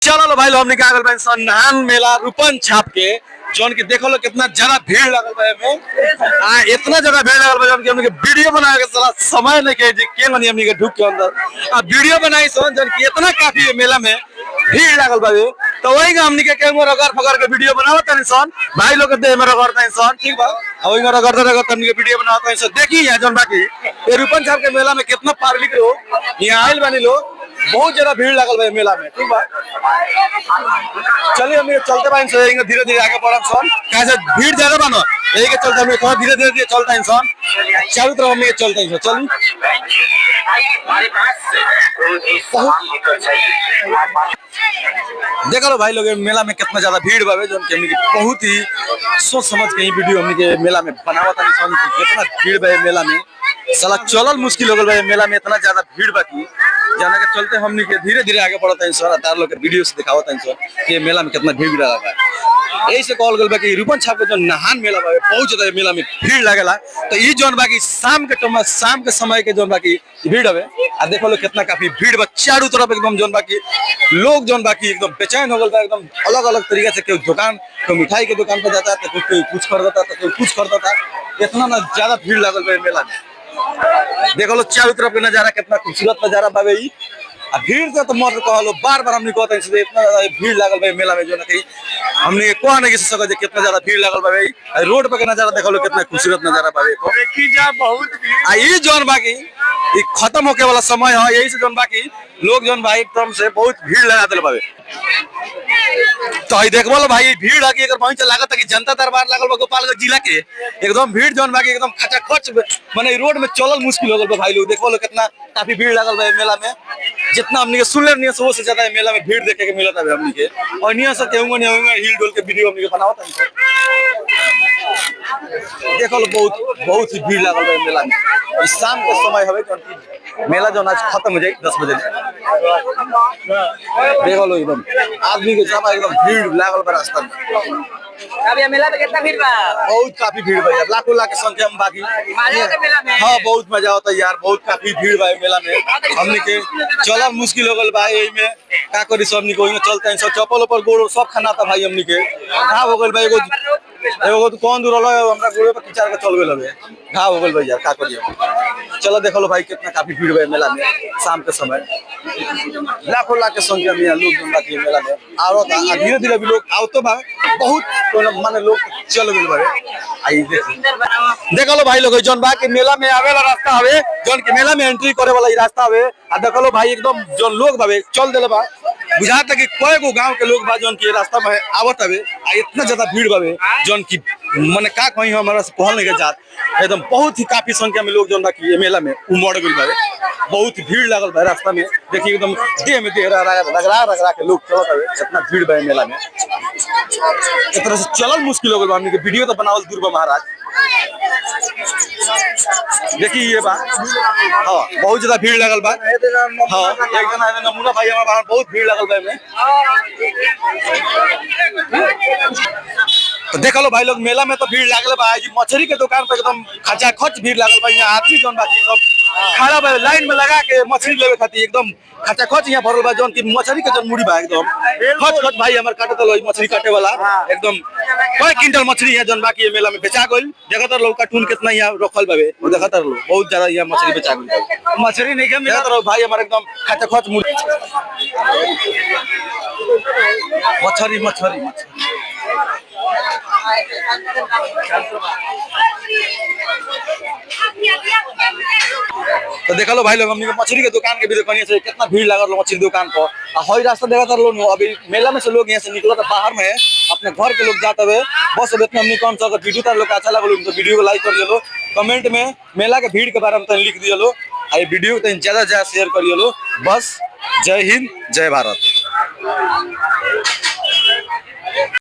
चलो भाई लोग हमने क्या कर पाए नान मेला रूपन छाप के जौन की देखो लो कितना ज्यादा भीड़ लगल बा एमे इतना ज्यादा भीड़ लगल बा जौन की हमने वीडियो बनाए के साला समय नहीं के मनी हमने के ढुक के अंदर आ वीडियो बनाई सन जौन की इतना काफी है मेला में भीड़ लगल बा तो वही का हमने के कैमरा रगड़ फगड़ के वीडियो बनावत तनी सन भाई लोग के देह में रगड़ तनी सन ठीक बा वही में रगड़ हमने के वीडियो बनावत तनी सन देखी है जौन बाकी ये रूपन छाप के मेला में कितना पब्लिक लोग यहाँ आइल बानी लोग बहुत ज्यादा भीड़ लगल बा मेला में ठीक बा चलिए हम चलते बा इंसान धीरे धीरे आगे बढ़म सन कैसे भीड़ ज्यादा बा ना यही के चलते हम थोड़ा धीरे धीरे चलता इंसान चारों तरफ हम चलते हैं चलिए देखा लो भाई लोग मेला में कितना ज्यादा भीड़ बा जो बहुत ही सोच समझ के वीडियो हमने के मेला में बनावा था कितना भीड़ बा मेला में साला चलल मुश्किल हो गल बा मेला में इतना ज्यादा भीड़ बा की जाना के चलते हमने के धीरे धीरे आगे बढ़ता है सर तार लोग के वीडियो से दिखावता है सर कि मेला में कितना भीड़ लगा है यही से कॉल गल बा कि रूपन छाप के जो नहान मेला बा बहुत ज्यादा मेला में भीड़ लागेला तो ई जोन बाकी शाम के समय के जोन बाकी भीड़ हवे आ देखो लो कितना काफी भीड़ बा चारों तरफ एकदम जोन बाकी लोग जोन बाकी एकदम बेचैन हो गल बा एकदम अलग अलग तरीके से कोई दुकान कोई मिठाई के दुकान पर जाता है तो कोई कुछ खरीदता तो कोई कुछ खरीदता इतना ना ज्यादा भीड़ लागल बा मेला में देखो लो चारों तरफ के नजारा कितना खूबसूरत नजारा बाबे भीड़ से तो मत कहलो बार बार हमने कहते हैं इतना ज्यादा भीड़ लागल भाई मेला में जो ना कहीं हमने कह नहीं सको कितना ज्यादा भीड़ लागल बा भाई रोड पे के नजारा देखो लो कितना खूबसूरत नजारा बा देखी जा बहुत भीड़ जोन बाकी खत्म होके वाला समय है यही से जोन बाकी लोग जोन भाई एकदम से बहुत भीड़ लगा दिल बाबे तो देखो लो भाई भीड़ है कि अगर वहीं लागत है कि जनता दरबार लागल बा गोपालगंज जिला के एकदम भीड़ जोन बाकी एकदम खचाखच माने रोड में चलल मुश्किल हो गल बा भाई लोग देखो लो कितना काफी भीड़ लागल बा मेला में जितना हमने सुन ले सो से ज्यादा मेला में भीड़ देखे के मिलता है हमने के और निया से केहूंगा हिल डोल के वीडियो हमने के बनावत है देखो लो बहुत ही भीड़ लागल बा मेला में इस शाम के समय हवे जौन मेला जौन आज खत्म हो जाए 10 बजे देखो लो एकदम आदमी के जमा एकदम भीड़ लागल बा रास्ता में अब ये मेला में कितना भीड़ बा बहुत काफी भीड़ बा यार लाखों लाख की संख्या में बाकी मेला में हाँ बहुत मजा आता है यार बहुत काफी भीड़ बा मेला में हमने के चलल मुश्किल हो गल बा यही में का करी सब हमने को चलते हैं सब चप्पल ऊपर गोड़ सब खाना था भाई हमने के घाव हो गल बा एगो तो कौन दूर रहल हमरा गोड़े पर किचार के चल गेल हवे घाव हो गल बा यार का करिए चलो देखो लो भाई कितना काफी भीड़ बा मेला में शाम के समय लाखों लाख के संख्या में लोग जमला के मेला में आओ धीरे धीरे भी लोग आवतो बा बहुत माने लोग चल गेल बा आई देखो लो भाई लोग जोन बा के मेला में आवे वाला रास्ता हवे जोन के मेला में एंट्री करे वाला रास्ता हवे आ देखो लो भाई एकदम जो लोग बावे चल देले बा बुझाता कि कोई गो गांव के लोग बा जोन के रास्ता में आवत हवे आ इतना ज्यादा भीड़ बावे जोन की माने का कहीं हमारा से कहल नहीं जात एकदम बहुत ही काफी संख्या में लोग जोन बा की मेला में उमड़ गेल बावे बहुत भीड़ लागल बा रास्ता में देखिए एकदम देह में देह रगड़ा के लोग चलत हवे इतना भीड़ बा मेला में एक तरह से चलल मुश्किल हो गल बा हमनी के वीडियो तो बनावल दूर बा महाराज देखिए ये बा हाँ बहुत ज्यादा भीड़ लगल बा हाँ एक जना नमूना भाई हमारा बहुत भीड़ लगल बा में तो देखो लो भाई लोग मेला में तो भीड़ लागल बा जी मछली के दुकान पे एकदम खचाखच भीड़ लागल बा यहाँ आदमी जोन बाकी सब खड़ा बा लाइन में लगा के मछली लेवे खातिर एकदम खचाखच यहाँ भरल बा जोन की मछली के जोन मुड़ी बा एकदम खच खच भाई हमार काटे तो मछली काटे वाला एकदम कई क्विंटल मछली है जोन बाकी मेला में बेचा गइल जगह लोग कार्टून कितना यहाँ रखल बावे और देखा लोग बहुत ज्यादा यहाँ मछली बेचा गइल मछली नहीं के मिला तो भाई हमारे एकदम खचाखच मुड़ी मछली तो देखा लो भाई लोग हमने मछली के दुकान के भी दुकान से कितना भीड़ लागल मछली दुकान पर हई रास्ता देखा लोग अभी मेला में से लोग यहाँ से निकला था बाहर में अपने घर के लोग जाते हुए बस अब इतना हमने कौन सा वीडियो तार लोग अच्छा लगल तो वीडियो को लाइक कर दियो कमेंट में मेला के भीड़ के बारे में लिख दियो आ वीडियो को ज्यादा से ज्यादा शेयर करियो बस जय हिंद जय भारत।